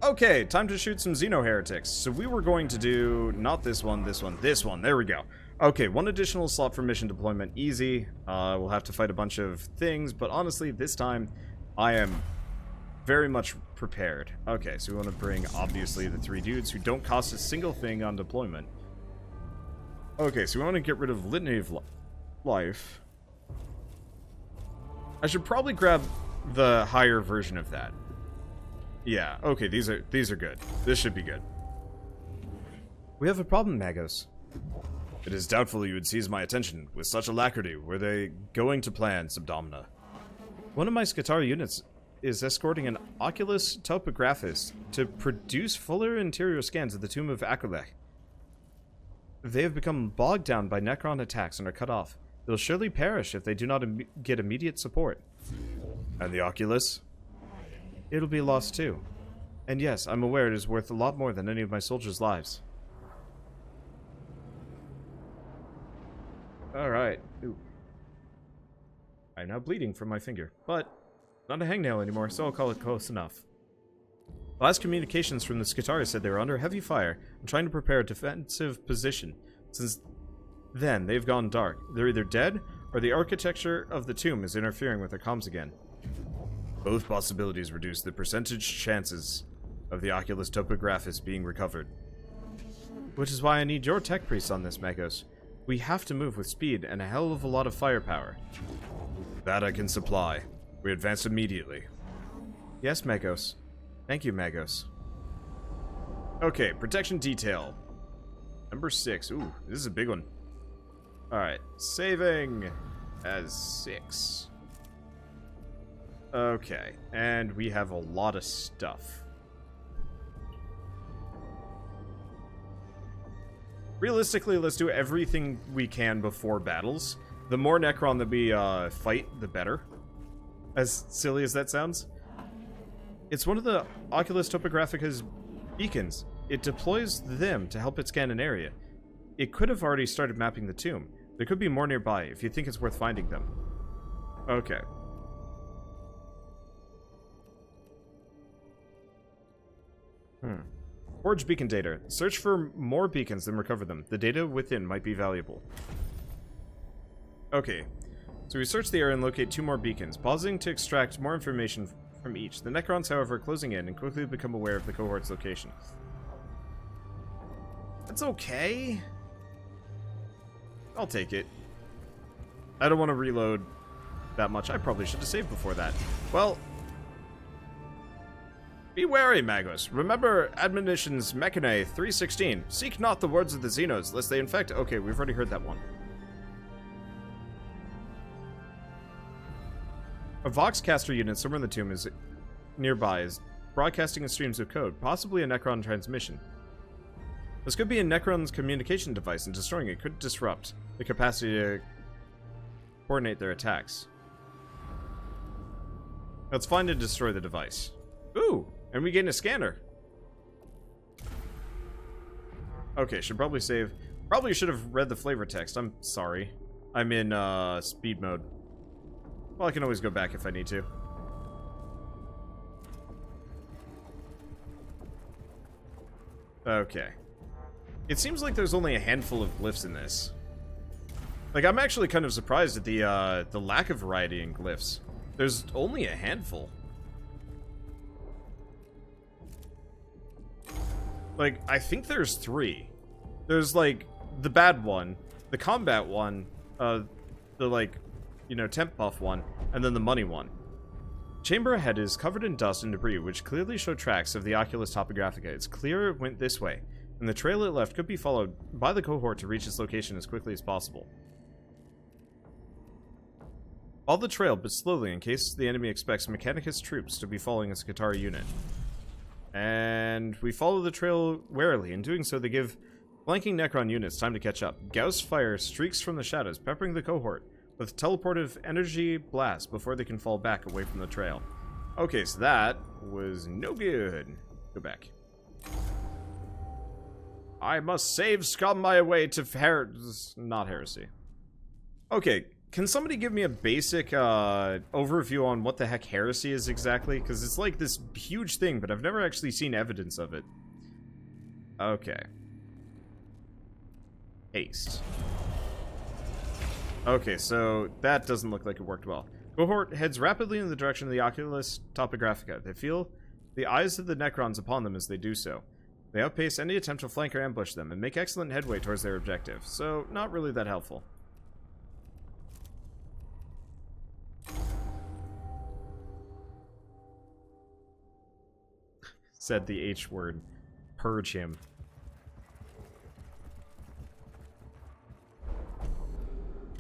Okay, time to shoot some Xeno-heretics. So we were going to do, not this one, this one, this one. There we go. Okay, one additional slot for mission deployment, easy. We'll have to fight a bunch of things, but honestly, this time, I am very much prepared. Okay, so we want to bring, obviously, the 3 dudes who don't cost a single thing on deployment. Okay, so we want to get rid of Litany of Life. I should probably grab the higher version of that. Yeah, okay, these are good. This should be good. We have a problem, Magos. It is doubtful you would seize my attention with such alacrity were they going to plan Subdomina. One of my Skitarii units is escorting an Oculus Topographist to produce fuller interior scans of the tomb of Akulech. They have become bogged down by Necron attacks and are cut off. They'll surely perish if they do not get immediate support. And the Oculus? It'll be lost too. And yes, I'm aware it is worth a lot more than any of my soldiers' lives. Alright. I'm now bleeding from my finger, but not a hangnail anymore, so I'll call it close enough. Last communications from the Skitarii said they were under heavy fire and trying to prepare a defensive position. Since then, they've gone dark. They're either dead, or the architecture of the tomb is interfering with their comms again. Both possibilities reduce the percentage chances of the Oculus Topographist being recovered. Which is why I need your tech priest on this, Magos. We have to move with speed and a hell of a lot of firepower. That I can supply. We advance immediately. Yes, Magos. Thank you, Magos. Okay, protection detail. Number 6. Ooh, this is a big one. Alright, saving as 6. Okay, and we have a lot of stuff. Realistically, let's do everything we can before battles. The more Necron that we fight, the better. As silly as that sounds. It's one of the Oculus Topographica's beacons. It deploys them to help it scan an area. It could have already started mapping the tomb. There could be more nearby if you think it's worth finding them. Okay. Forge beacon data. Search for more beacons, then recover them. The data within might be valuable. Okay. So we search the area and locate 2 more beacons, pausing to extract more information from each. The Necrons, however, are closing in and quickly become aware of the cohort's location. That's okay. I'll take it. I don't want to reload that much. I probably should have saved before that. Well, be wary, Magos. Remember Admonitions Mechanae 3:16. Seek not the words of the Xenos, lest they infect. Okay, we've already heard that one. A Voxcaster unit somewhere in the tomb is nearby is broadcasting streams of code, possibly a Necron transmission. This could be a Necron's communication device, and destroying it could disrupt the capacity to coordinate their attacks. Let's find and destroy the device. Ooh, and we gain a scanner. Okay, should probably save. Probably should have read the flavor text. I'm sorry. I'm in speed mode. Well, I can always go back if I need to. Okay. It seems like there's only a handful of glyphs in this. Like, I'm actually kind of surprised at the lack of variety in glyphs. There's only a handful. Like, I think there's 3. There's, like, the bad one, the combat one, the, like, you know, temp buff one, and then the money one. Chamber ahead is covered in dust and debris, which clearly show tracks of the Oculus Topographica. It's clear it went this way, and the trail it left could be followed by the cohort to reach its location as quickly as possible. Follow the trail, but slowly, in case the enemy expects Mechanicus troops to be following a Skitarii unit. And we follow the trail warily. In doing so, they give flanking Necron units time to catch up. Gauss fire streaks from the shadows, peppering the cohort with teleportive energy blasts before they can fall back away from the trail. Okay, so that was no good. Go back. I must save scum my way to not heresy. Okay, can somebody give me a basic overview on what the heck heresy is exactly? Because it's like this huge thing, but I've never actually seen evidence of it. Okay. Haste. Okay, so that doesn't look like it worked well. Cohort heads rapidly in the direction of the Oculus Topographica. They feel the eyes of the Necrons upon them as they do so. They outpace any attempt to flank or ambush them, and make excellent headway towards their objective, so not really that helpful. Said the H word. Purge him.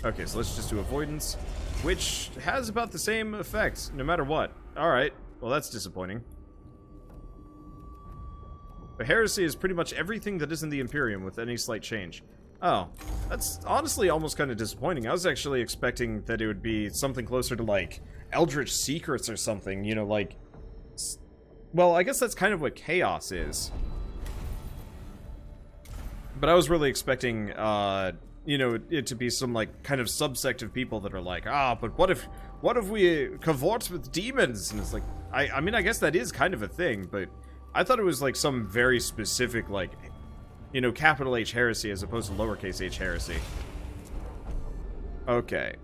Okay, so let's just do avoidance, which has about the same effect, no matter what. Alright, well that's disappointing. But heresy is pretty much everything that isn't the Imperium, with any slight change. Oh, that's honestly almost kind of disappointing. I was actually expecting that it would be something closer to, like, Eldritch Secrets or something, you know, like... Well, I guess that's kind of what Chaos is. But I was really expecting, you know, it to be some, like, kind of subsect of people that are like, but what if we cohort with demons? And it's like, I mean, I guess that is kind of a thing, but I thought it was, like, some very specific, like, you know, capital H heresy as opposed to lowercase h heresy. Okay.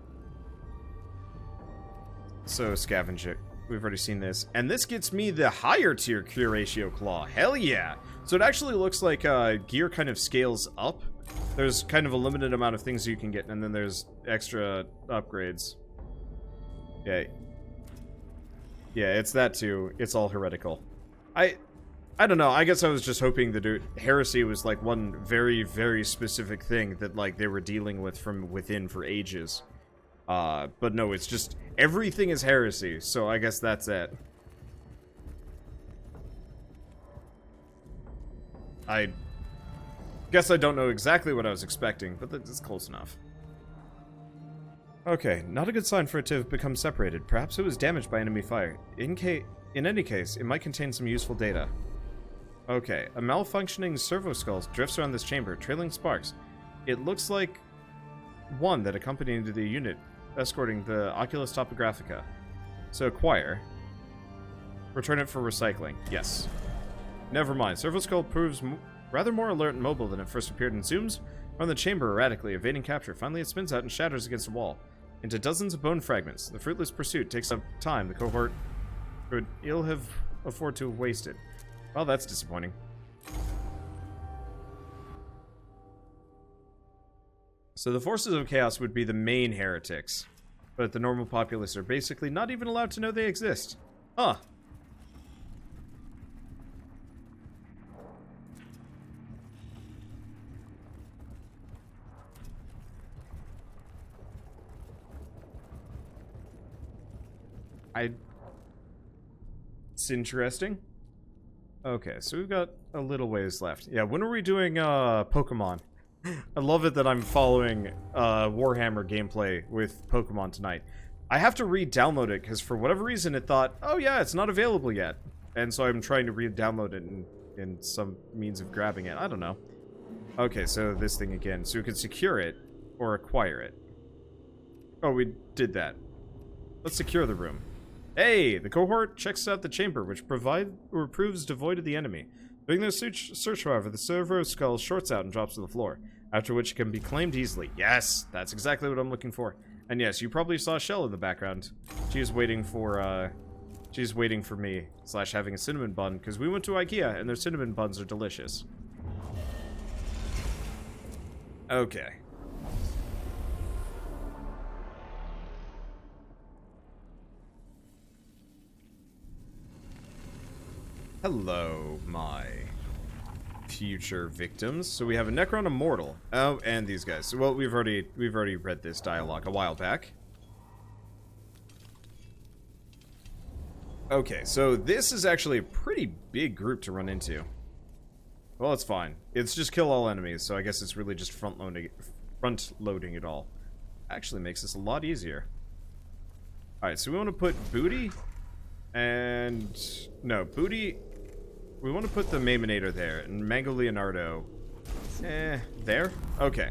So, Scavenger. We've already seen this. And this gets me the higher tier Curatio Claw. Hell yeah! So it actually looks like gear kind of scales up. There's kind of a limited amount of things you can get, and then there's extra upgrades. Yeah. Yeah, it's that too. It's all heretical. I don't know, I guess I was just hoping that heresy was like one very, very specific thing that like they were dealing with from within for ages. But no, it's just everything is heresy, so I guess that's it. I guess I don't know exactly what I was expecting, but that's close enough. Okay, not a good sign for it to have become separated. Perhaps it was damaged by enemy fire. In any case, it might contain some useful data. Okay, a malfunctioning Servo-Skulls drifts around this chamber, trailing sparks. It looks like one that accompanied the unit escorting the Oculus Topographica. So acquire. Return it for recycling. Yes. Never mind. Servo-Skull proves rather more alert and mobile than it first appeared and zooms around the chamber erratically, evading capture. Finally, it spins out and shatters against a wall into dozens of bone fragments. The fruitless pursuit takes up time the cohort could ill have afford to have wasted. Well, that's disappointing. So the forces of chaos would be the main heretics, but the normal populace are basically not even allowed to know they exist. Huh. It's interesting. Okay, so we've got a little ways left. Yeah, when are we doing Pokemon? I love it that I'm following Warhammer gameplay with Pokemon tonight. I have to re-download it because for whatever reason it thought, oh yeah, it's not available yet. And so I'm trying to re-download it in some means of grabbing it. I don't know. Okay, so this thing again. So we can secure it or acquire it. Oh, we did that. Let's secure the room. Hey, the cohort checks out the chamber, which proves devoid of the enemy. During their search, however, the Servo-Skull shorts out and drops to the floor, after which it can be claimed easily. Yes, that's exactly what I'm looking for. And yes, you probably saw Shell in the background. She's waiting for me, / having a cinnamon bun, because we went to IKEA, and their cinnamon buns are delicious. Okay. Hello, my future victims. So we have a Necron Immortal. Oh, and these guys. So, well, we've already read this dialogue a while back. Okay, so this is actually a pretty big group to run into. Well, it's fine. It's just kill all enemies, so I guess it's really just front loading it all. Actually makes this a lot easier. Alright, so we want to put Booty and... No, Booty... We want to put the Maiminator there, and Mango Leonardo... there? Okay.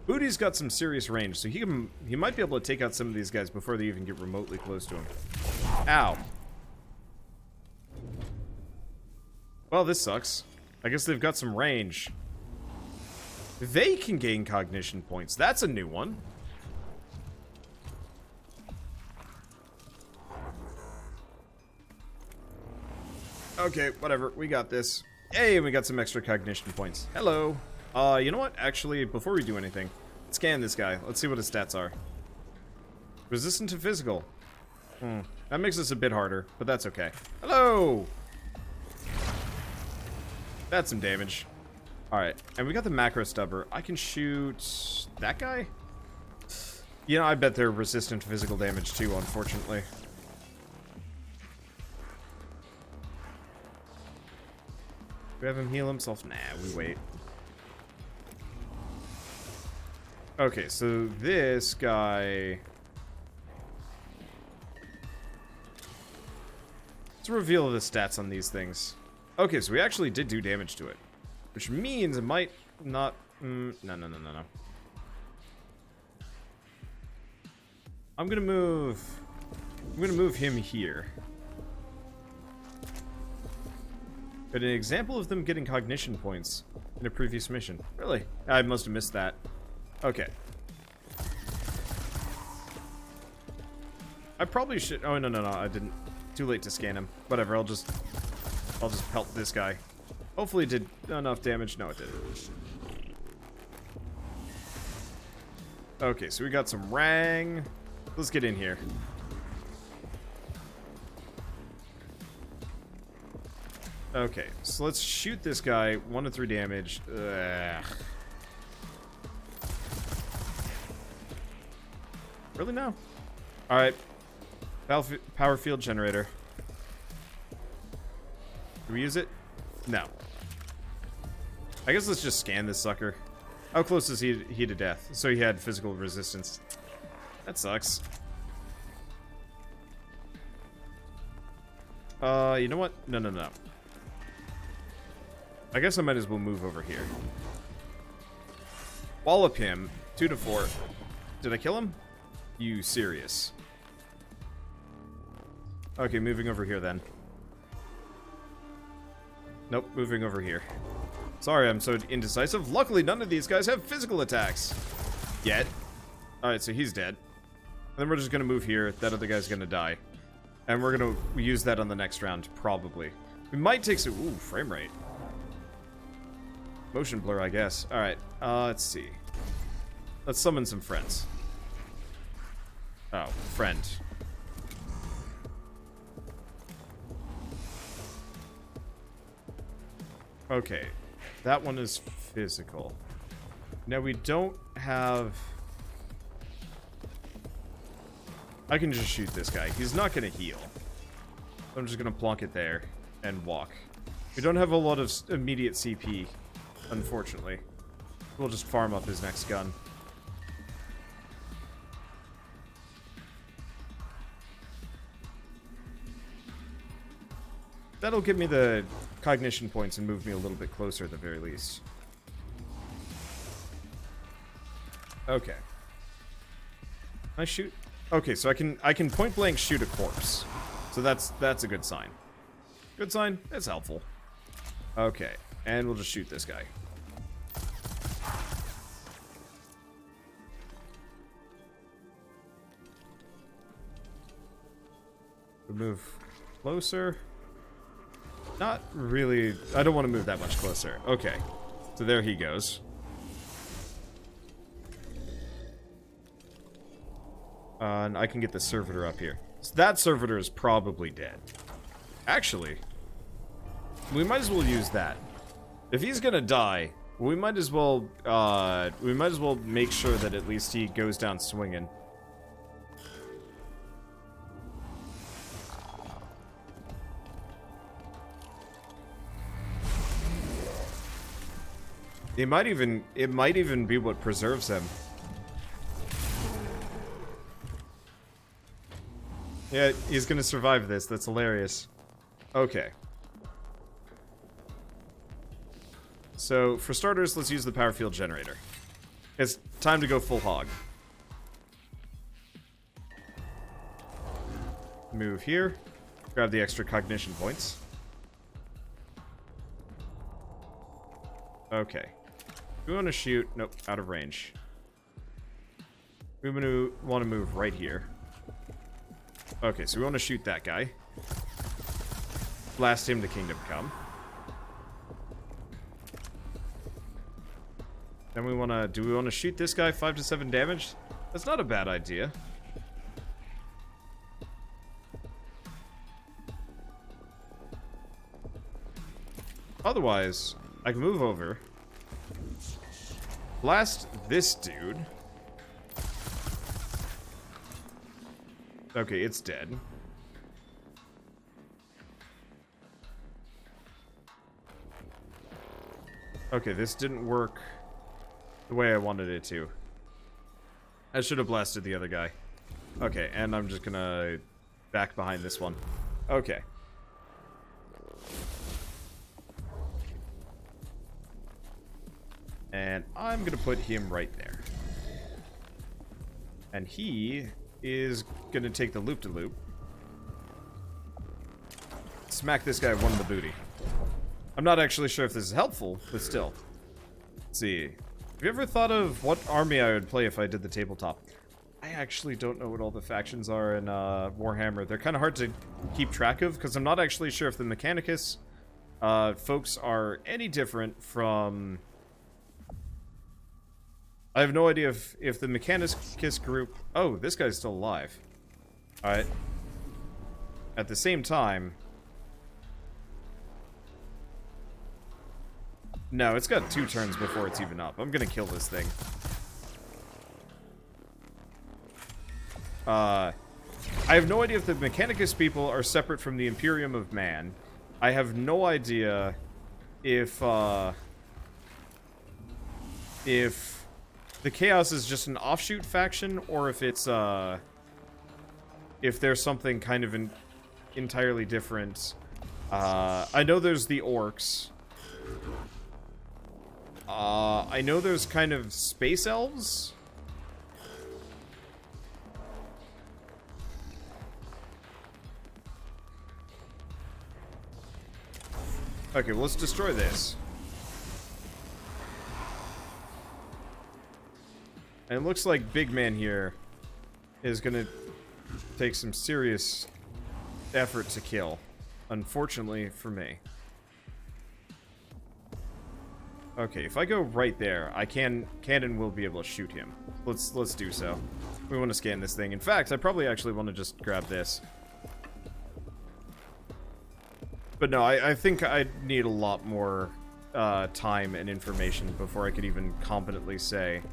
Booty's got some serious range, so he might be able to take out some of these guys before they even get remotely close to him. Ow. Well, this sucks. I guess they've got some range. They can gain cognition points. That's a new one. Okay, whatever. We got this. Hey, we got some extra cognition points. Hello. You know what? Actually, before we do anything, let's scan this guy. Let's see what his stats are. Resistant to physical. That makes this a bit harder, but that's okay. Hello! That's some damage. Alright, and we got the macro stubber. I can shoot that guy? You know, I bet they're resistant to physical damage too, unfortunately. Do we have him heal himself? Nah, we wait. Okay, so this guy... Let's reveal the stats on these things. Okay, so we actually did do damage to it. Which means it might not... no. I'm gonna move him here. But an example of them getting cognition points in a previous mission. Really? I must have missed that. Okay. I probably should... Oh, no, I didn't. Too late to scan him. Whatever, I'll just pelt this guy. Hopefully it did enough damage. No, it didn't. Okay, so we got some rang. Let's get in here. Okay, so let's shoot this guy. 1 to 3 damage. Ugh. Really? No. Alright. Power field generator. Do we use it? No. I guess let's just scan this sucker. How close is he to death? So he had physical resistance. That sucks. You know what? No. I guess I might as well move over here. Wallop him. 2 to 4. Did I kill him? You serious? Okay, moving over here then. Nope, moving over here. Sorry, I'm so indecisive. Luckily, none of these guys have physical attacks. Yet. Alright, so he's dead. And then we're just gonna move here. That other guy's gonna die. And we're gonna use that on the next round, probably. We might take some... Ooh, frame rate. Motion blur, I guess. Alright, let's see. Let's summon some friends. Oh, friend. Okay, that one is physical. Now we don't have... I can just shoot this guy. He's not going to heal. I'm just going to plonk it there and walk. We don't have a lot of immediate CP, unfortunately. We'll just farm up his next gun. That'll give me the cognition points and move me a little bit closer at the very least. Okay. Can I shoot? Okay, so I can point blank shoot a corpse. So that's a good sign. Good sign. It's helpful. Okay, and we'll just shoot this guy. We'll move closer. Not really. I don't want to move that much closer. Okay. So there he goes. And I can get the servitor up here. So that servitor is probably dead. Actually, we might as well use that. If he's gonna die, we might as well make sure that at least he goes down swinging. It might even be what preserves him. Yeah, he's gonna survive this. That's hilarious. Okay. So, for starters, let's use the power field generator. It's time to go full hog. Move here. Grab the extra cognition points. Okay. We want to shoot. Nope, out of range. We want to move right here. Okay, so we want to shoot that guy. Blast him to Kingdom Come. Then we want to... Do we want to shoot this guy 5 to 7 damage? That's not a bad idea. Otherwise, I can move over. Blast this dude. Okay, it's dead. Okay, this didn't work the way I wanted it to. I should have blasted the other guy. Okay, and I'm just gonna back behind this one. Okay. And I'm gonna put him right there. And he is gonna take the loop-de-loop. Smack this guy one in the booty. I'm not actually sure if this is helpful, but still. Let's see. Have you ever thought of what army I would play if I did the tabletop? I actually don't know what all the factions are in Warhammer. They're kind of hard to keep track of, because I'm not actually sure if the Mechanicus folks are any different from... I have no idea if the Mechanicus group... Oh, this guy's still alive. Alright. At the same time... No, it's got 2 turns before it's even up. I'm gonna kill this thing. I have no idea if the Mechanicus people are separate from the Imperium of Man. I have no idea if the Chaos is just an offshoot faction, or if it's, if there's something kind of entirely different. I know there's the Orcs. I know there's kind of Space Elves. Okay, well, let's destroy this. And it looks like Big Man here is gonna take some serious effort to kill. Unfortunately for me. Okay, if I go right there, I can and will be able to shoot him. Let's do so. We want to scan this thing. In fact, I probably actually want to just grab this. But no, I think I need a lot more time and information before I could even competently say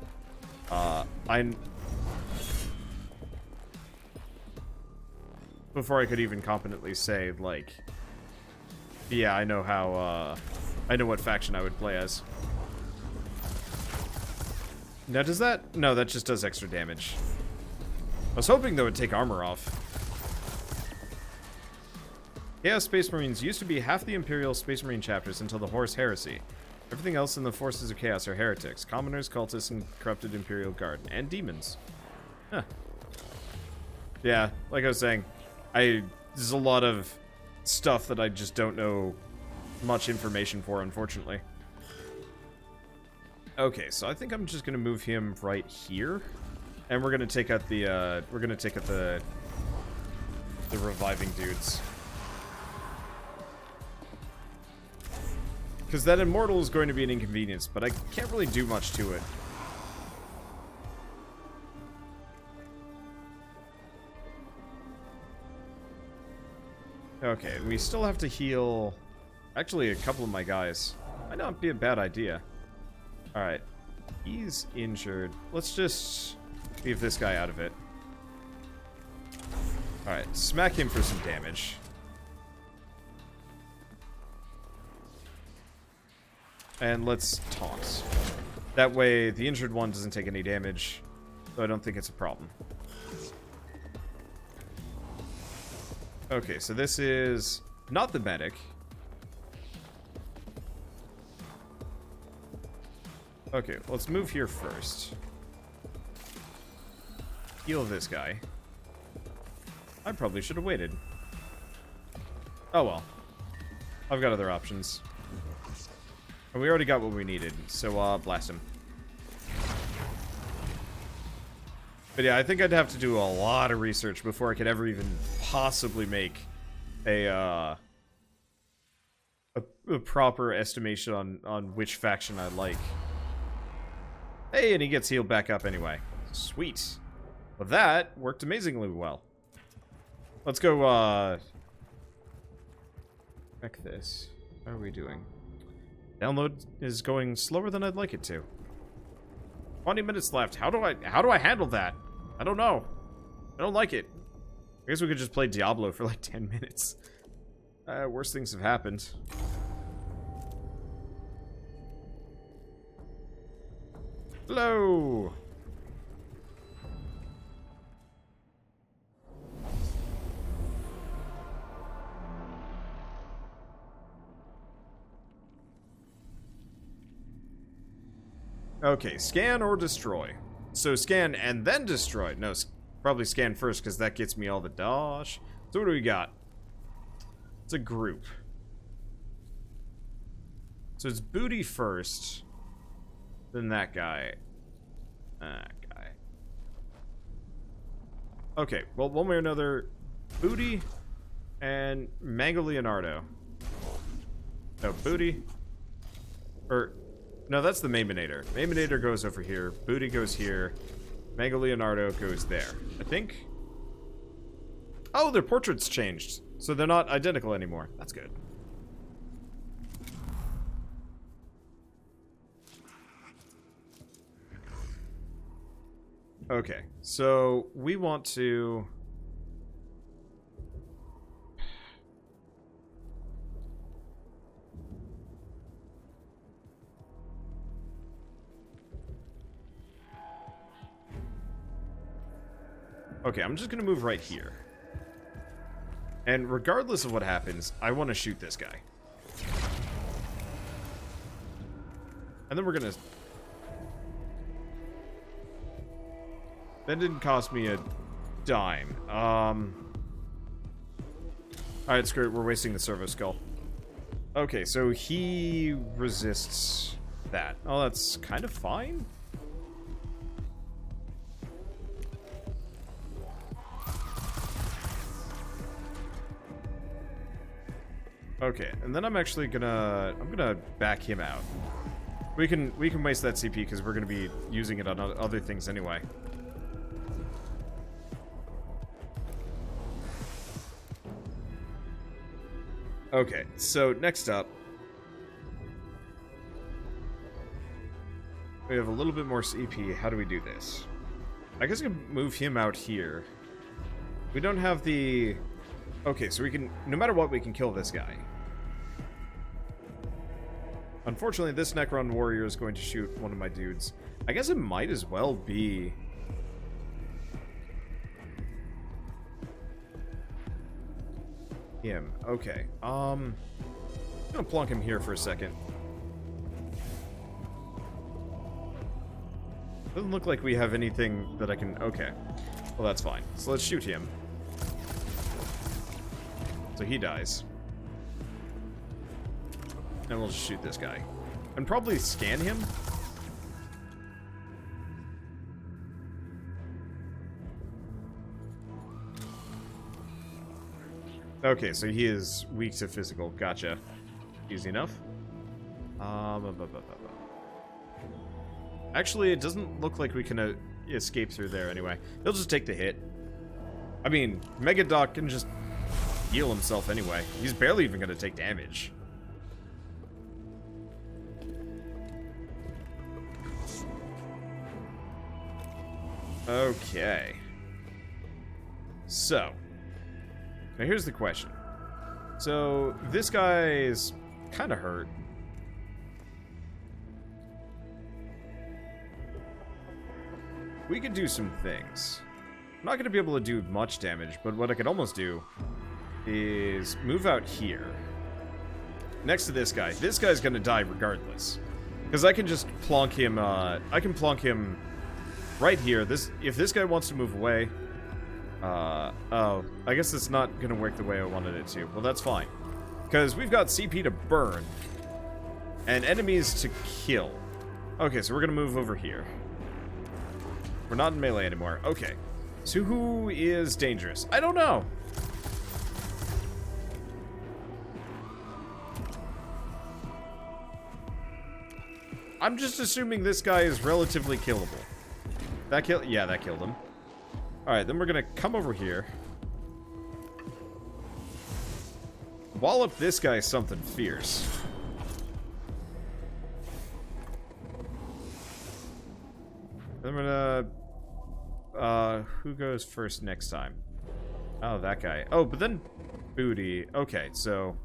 before I could even competently say, like, yeah, I know how, I know what faction I would play as. Now, does that... No, that just does extra damage. I was hoping that would take armor off. Chaos Space Marines used to be half the Imperial Space Marine chapters until the Horus Heresy. Everything else in the Forces of Chaos are heretics. Commoners, cultists, and corrupted Imperial Guard. And demons. Huh. Yeah, like I was saying, there's a lot of stuff that I just don't know much information for, unfortunately. Okay, so I think I'm just gonna move him right here, and we're gonna take out the the reviving dudes, because that immortal is going to be an inconvenience, but I can't really do much to it. Okay, we still have to heal, actually, a couple of my guys. Might not be a bad idea. Alright, he's injured. Let's just leave this guy out of it. Alright, smack him for some damage. And let's taunt. That way, the injured one doesn't take any damage, so I don't think it's a problem. Okay, so this is not the medic. Okay, let's move here first. Heal this guy. I probably should have waited. Oh well. I've got other options. And we already got what we needed, so blast him. But yeah, I think I'd have to do a lot of research before I could ever even possibly make a proper estimation on which faction I like. Hey, and he gets healed back up anyway. Sweet. Well, that worked amazingly well. Let's go, check this. How are we doing? Download is going slower than I'd like it to. 20 minutes left. How do I handle that? I don't know. I don't like it. I guess we could just play Diablo for like 10 minutes. Worse things have happened. Hello! Okay, scan or destroy. So scan and then destroy. No, probably scan first because that gets me all the dosh. So what do we got? It's a group. So it's booty first. Then that guy. That guy. Okay, well, one way or another, booty and Mango Leonardo. No, booty. Or, no, that's the Maiminator. Maiminator goes over here. Booty goes here. Mango Leonardo goes there. I think. Oh, their portraits changed. So they're not identical anymore. That's good. Okay, so we want to... Okay, I'm just gonna move right here. And regardless of what happens, I want to shoot this guy. And then we're gonna... That didn't cost me a dime. Alright, screw it. We're wasting the Servo-Skull. Okay, so he resists that. Oh, that's kind of fine. Okay, and then I'm actually gonna... I'm gonna back him out. We can waste that CP because we're gonna be using it on other things anyway. Okay, so next up, we have a little bit more CP. How do we do this? I guess we can move him out here. We don't have the... Okay, so we can... No matter what, we can kill this guy. Unfortunately, this Necron warrior is going to shoot one of my dudes. I guess it might as well be... him. Okay. I'm gonna plonk him here for a second. Doesn't look like we have anything that I can... Okay. Well, that's fine. So let's shoot him. So he dies. And we'll just shoot this guy. And probably scan him. Okay, so he is weak to physical. Gotcha. Easy enough. Actually, it doesn't look like we can escape through there anyway. He'll just take the hit. I mean, Megadoc can just heal himself anyway. He's barely even going to take damage. Okay. So... Now here's the question. So, this guy is kind of hurt. We could do some things. I'm not going to be able to do much damage, but what I could almost do is move out here. Next to this guy. This guy's going to die regardless. Because I can just plonk him, I can plonk him right here. If this guy wants to move away... oh, I guess it's not gonna work the way I wanted it to. Well, that's fine. Because we've got CP to burn. And enemies to kill. Okay, so we're gonna move over here. We're not in melee anymore. Okay. So who is dangerous? I don't know. I'm just assuming this guy is relatively killable. Yeah, that killed him. Alright, then we're gonna come over here. Wallop this guy something fierce. I'm gonna... who goes first next time? Oh, that guy. Oh, but then... Booty. Okay, so...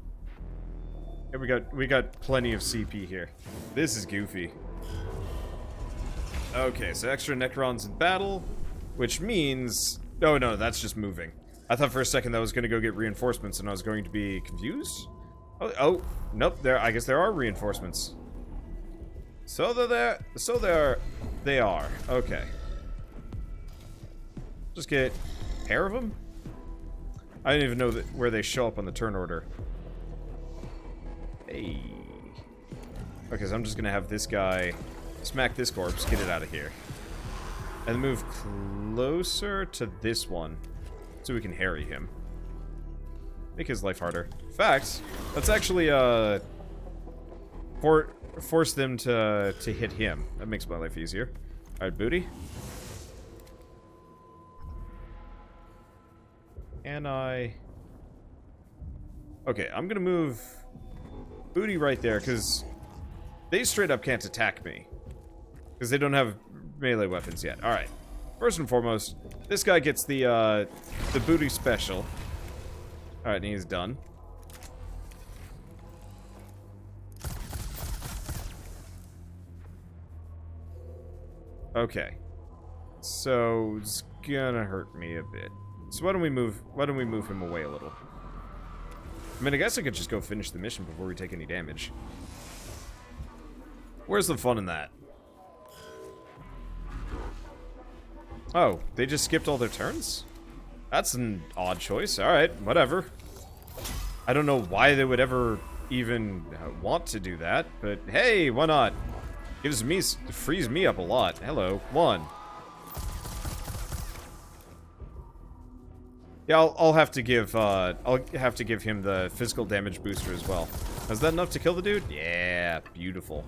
Yeah, we got plenty of CP here. This is goofy. Okay, so extra Necrons in battle, which means... Oh, no, that's just moving. I thought for a second that was gonna go get reinforcements and I was going to be confused. Oh, nope, I guess there are reinforcements. So they're there. So they are. Okay. Just get a pair of them? I didn't even know where they show up on the turn order. Hey. Okay, so I'm just gonna have this guy smack this corpse, get it out of here. And move closer to this one so we can harry him. Make his life harder. In fact, let's actually force them to hit him. That makes my life easier. Alright, booty. And okay, I'm gonna move booty right there, because they straight up can't attack me. Because they don't have melee weapons yet. Alright. First and foremost, this guy gets the booty special. Alright, and he's done. Okay. So it's gonna hurt me a bit. So why don't we move him away a little? I mean, I guess I could just go finish the mission before we take any damage. Where's the fun in that? Oh, they just skipped all their turns? That's an odd choice. Alright, whatever. I don't know why they would ever even want to do that, but hey, why not? Frees me up a lot. Hello, 1. Yeah, I'll have to give him the physical damage booster as well. Is that enough to kill the dude? Yeah, beautiful.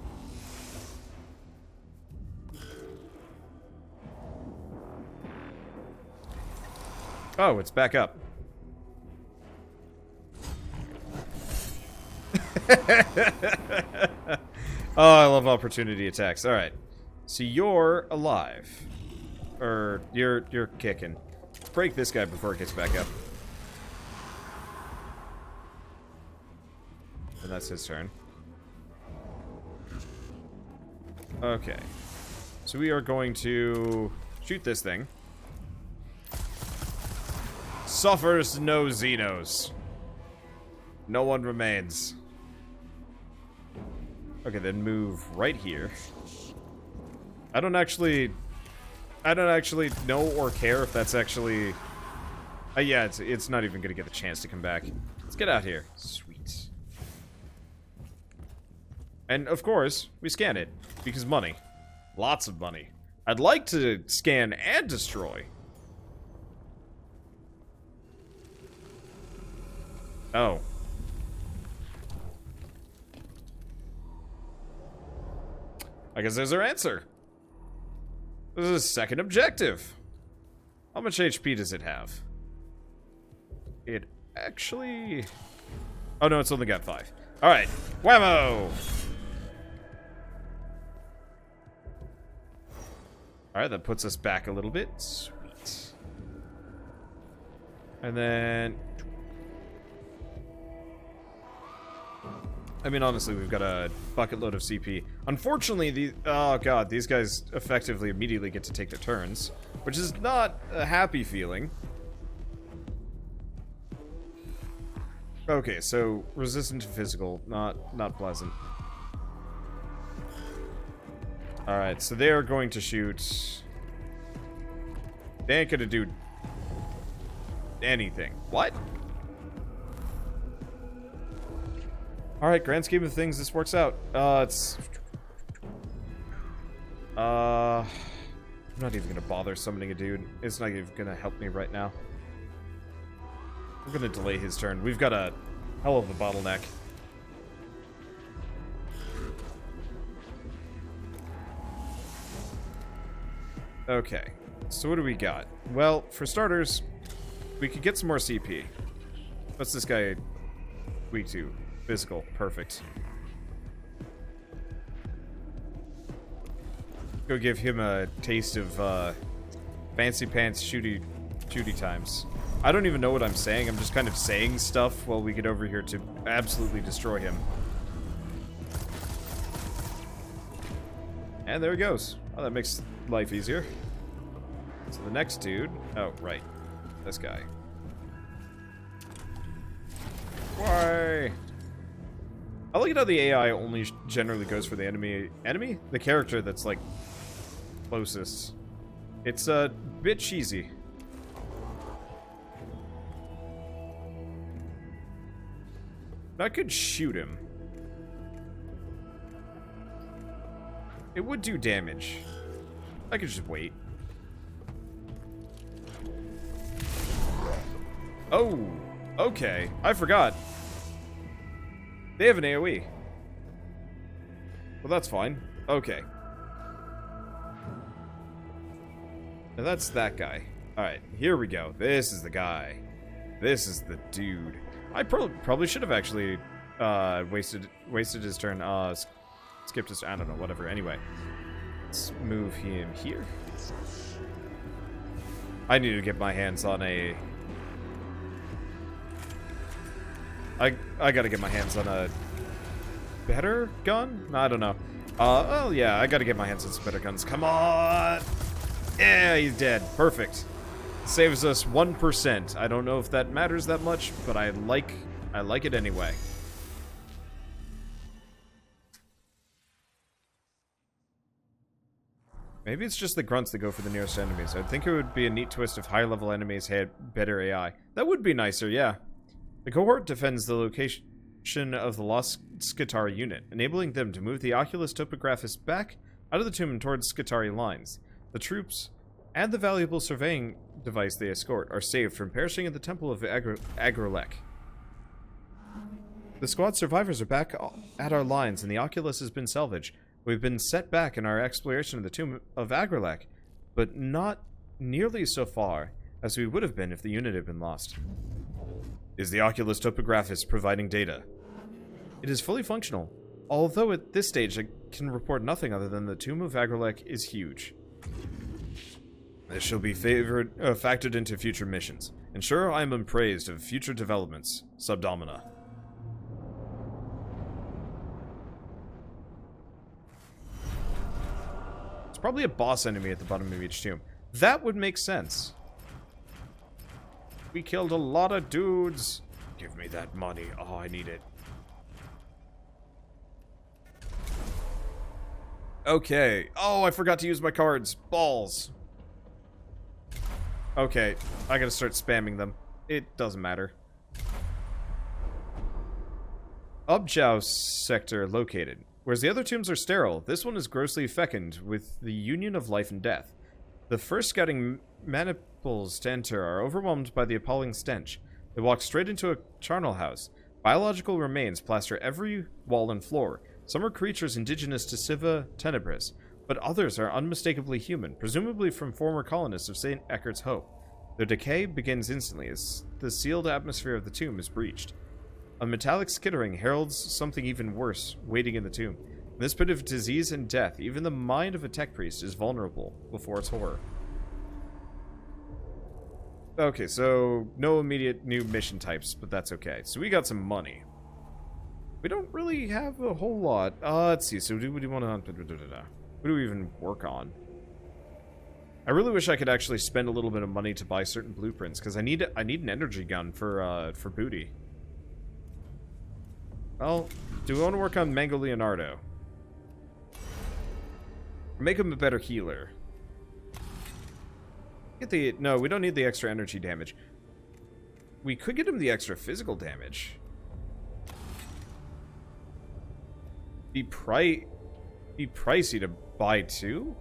Oh, it's back up. Oh, I love opportunity attacks. All right, so you're alive, or you're kicking. Break this guy before it gets back up. And that's his turn. Okay. So we are going to shoot this thing. Suffers no Xenos. No one remains. Okay, then move right here. I don't actually know or care if that's actually... yeah, it's not even gonna get a chance to come back. Let's get out here. Sweet. And, of course, we scan it. Because money. Lots of money. I'd like to scan and destroy. Oh. I guess there's our answer. This is a second objective. How much HP does it have? It actually... Oh no, it's only got 5. Alright, whammo! Alright, that puts us back a little bit. Sweet. And then... I mean, honestly, we've got a bucket load of CP. Unfortunately, oh god, these guys effectively immediately get to take their turns, which is not a happy feeling. Okay, so resistant to physical, not pleasant. Alright, so they are going to shoot. They ain't gonna do anything. What? Alright, grand scheme of things, this works out. I'm not even gonna bother summoning a dude. It's not even gonna help me right now. I'm gonna delay his turn. We've got a hell of a bottleneck. Okay, so what do we got? Well, for starters, we could get some more CP. What's this guy weak to? Physical. Perfect. Go give him a taste of fancy pants shooty times. I don't even know what I'm saying. I'm just kind of saying stuff while we get over here to absolutely destroy him. And there he goes. Oh, that makes life easier. So the next dude... Oh, right. This guy. Why? I like it how the AI only generally goes for the enemy... Enemy? The character that's, like, closest. It's a bit cheesy. I could shoot him. It would do damage. I could just wait. Oh, okay. I forgot. They have an AoE. Well, that's fine. Okay. Now that's that guy. Alright, here we go. This is the guy. This is the dude. I probably should have actually wasted his turn. Skipped his... I don't know, whatever. Anyway. Let's move him here. I need to get my hands on a... I gotta get my hands on a better gun? No, I don't know. Oh yeah, I gotta get my hands on some better guns. Come on! Yeah, he's dead. Perfect. Saves us 1%. I don't know if that matters that much, but I like it anyway. Maybe it's just the grunts that go for the nearest enemies. I'd think it would be a neat twist if higher-level enemies had better AI. That would be nicer, yeah. The cohort defends the location of the lost Skitarii unit, enabling them to move the Oculus Topographus back out of the tomb and towards Skitarii lines. The troops and the valuable surveying device they escort are saved from perishing in the Temple of Agrolek. The squad survivors are back at our lines, and the Oculus has been salvaged. We've been set back in our exploration of the tomb of Agrolek, but not nearly so far as we would have been if the unit had been lost. Is the Oculus Topographus providing data? It is fully functional, although at this stage I can report nothing other than the tomb of Agrolek is huge. This shall be factored into future missions. Ensure I am appraised of future developments. Subdomina. It's probably a boss enemy at the bottom of each tomb. That would make sense. We killed a lot of dudes. Give me that money. Oh, I need it. Okay. Oh, I forgot to use my cards. Balls. Okay, I gotta start spamming them. It doesn't matter. Objau sector located. Whereas the other tombs are sterile, this one is grossly fecund with the union of life and death. The first scouting maniples to enter are overwhelmed by the appalling stench. They walk straight into a charnel house. Biological remains plaster every wall and floor. Some are creatures indigenous to Silva Tenebris, but others are unmistakably human, presumably from former colonists of St. Eckert's Hope. Their decay begins instantly as the sealed atmosphere of the tomb is breached. A metallic skittering heralds something even worse waiting in the tomb. In this pit of disease and death, even the mind of a tech priest is vulnerable before its horror. Okay, so no immediate new mission types, but that's okay. So we got some money. We don't really have a whole lot. Let's see. So what do we want to... What do we even work on? I really wish I could actually spend a little bit of money to buy certain blueprints, because I need an energy gun for booty. Well, do we want to work on Mango Leonardo? Make him a better healer. Get the... No, we don't need the extra energy damage. We could get him the extra physical damage. Be pricey to buy too?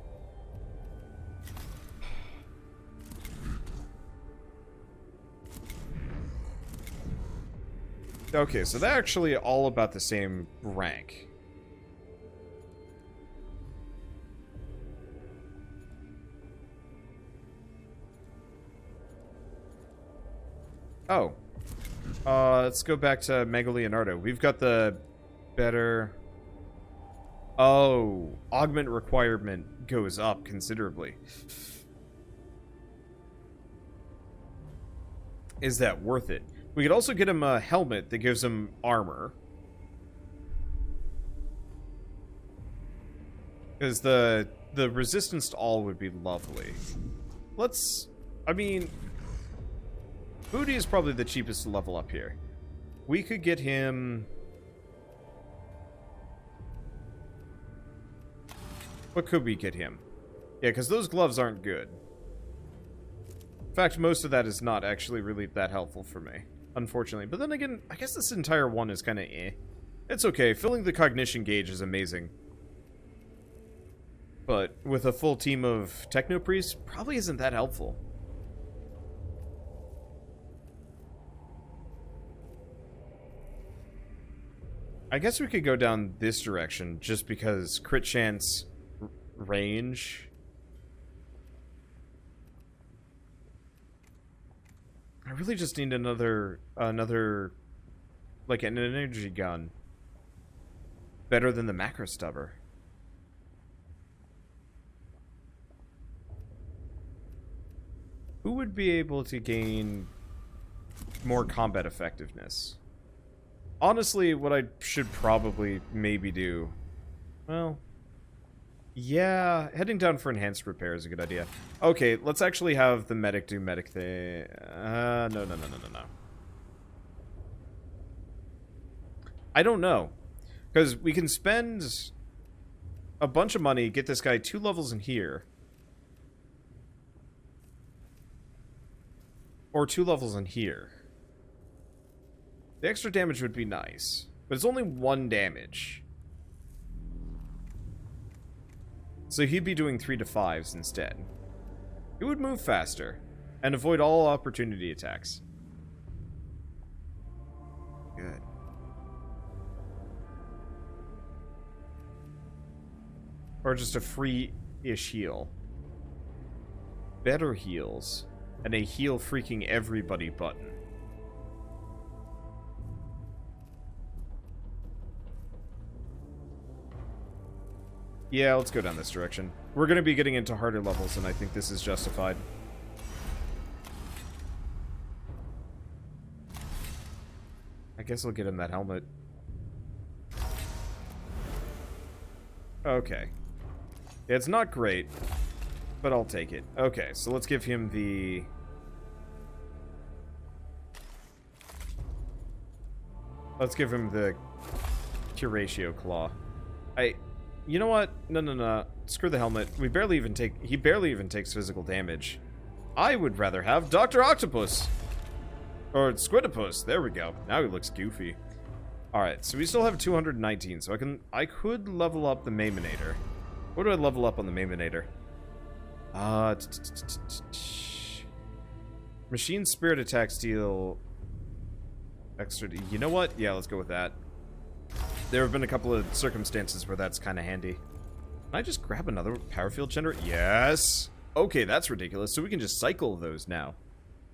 Okay, so they're actually all about the same rank. Oh. Let's go back to Mega Leonardo. We've got the better... Oh, augment requirement goes up considerably. Is that worth it? We could also get him a helmet that gives him armor. Because the resistance to all would be lovely. Let's... I mean... Booty is probably the cheapest to level up here. We could get him... What could we get him? Yeah, because those gloves aren't good. In fact, most of that is not actually really that helpful for me, unfortunately. But then again, I guess this entire one is kind of eh. It's okay. Filling the cognition gauge is amazing. But with a full team of techno priests, probably isn't that helpful. I guess we could go down this direction just because crit chance... range. I really just need another like an energy gun. Better than the macro stubber. Who would be able to gain more combat effectiveness? Honestly, what I should probably maybe do... Well... Yeah, heading down for enhanced repair is a good idea. Okay, let's actually have the medic do medic thing. No. I don't know. Because we can spend a bunch of money, get this guy 2 levels in here. Or 2 levels in here. The extra damage would be nice. But it's only 1 damage. So he'd be doing 3 to 5s instead. He would move faster and avoid all opportunity attacks. Good. Or just a free-ish heal. Better heals. And a heal freaking everybody button. Yeah, let's go down this direction. We're going to be getting into harder levels, and I think this is justified. I guess I'll get him that helmet. Okay. Yeah, it's not great, but I'll take it. Okay, so let's give him the... Let's give him the Curatio Claw. You know what? No. Screw the helmet. He barely even takes physical damage. I would rather have Dr. Octopus. Or Squidopus. There we go. Now he looks goofy. Alright, so we still have 219, so I could level up the Maiminator. What do I level up on the Maiminator? Machine Spirit attacks deal extra... You know what? Yeah, let's go with that. There have been a couple of circumstances where that's kind of handy. Can I just grab another power field generator? Yes! Okay, that's ridiculous. So we can just cycle those now.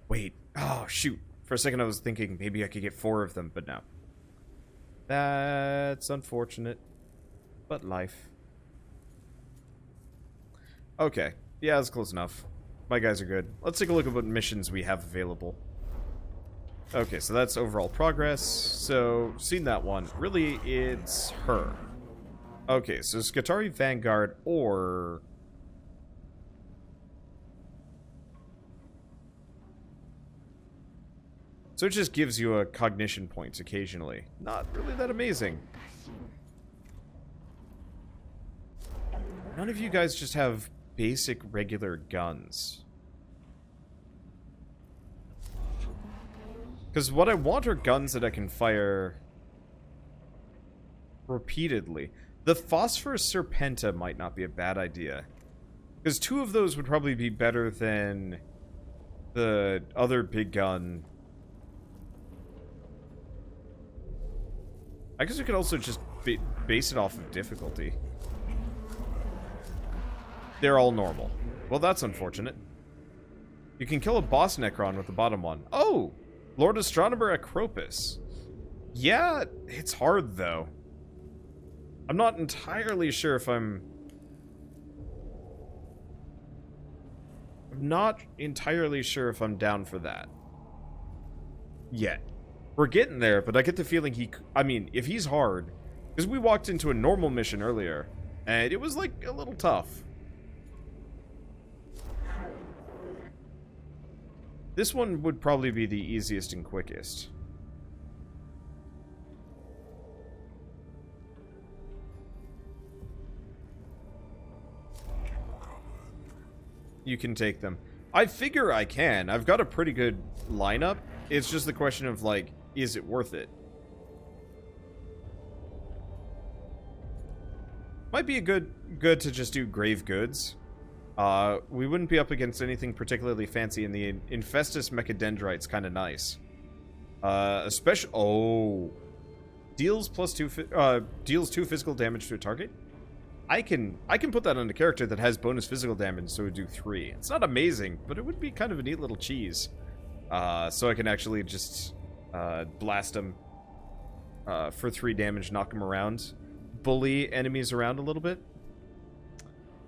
Wait. Oh, shoot. For a second I was thinking maybe I could get 4 of them, but no. That's unfortunate. But life. Okay. Yeah, that's close enough. My guys are good. Let's take a look at what missions we have available. Okay, so that's overall progress. So, seen that one. Really, it's her. Okay, so Skitarii Vanguard or... So it just gives you a cognition points occasionally. Not really that amazing. none of you guys just have basic regular guns. Because what I want are guns that I can fire repeatedly. The Phosphorus Serpenta might not be a bad idea. Because 2 of those would probably be better than the other big gun. I guess we could also just base it off of difficulty. They're all normal. Well, that's unfortunate. You can kill a boss Necron with the bottom one. Oh! Lord Astronomer Acropus. Yeah, it's hard, though. I'm not entirely sure if I'm not entirely sure if I'm down for that. Yet. We're getting there, but I get the feeling I mean, if he's hard, because we walked into a normal mission earlier, and it was, like, a little tough. This one would probably be the easiest and quickest. You can take them. I figure I can. I've got a pretty good lineup. It's just the question of, like, is it worth it? Might be a good to just do grave goods. We wouldn't be up against anything particularly fancy, and the Infestus Mechadendrite's kind of nice. Especially... Oh. Deals deals 2 physical damage to a target? I can put that on a character that has bonus physical damage, so it would do 3. It's not amazing, but it would be kind of a neat little cheese. So I can actually just blast him for 3 damage, knock him around, bully enemies around a little bit.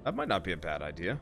That might not be a bad idea.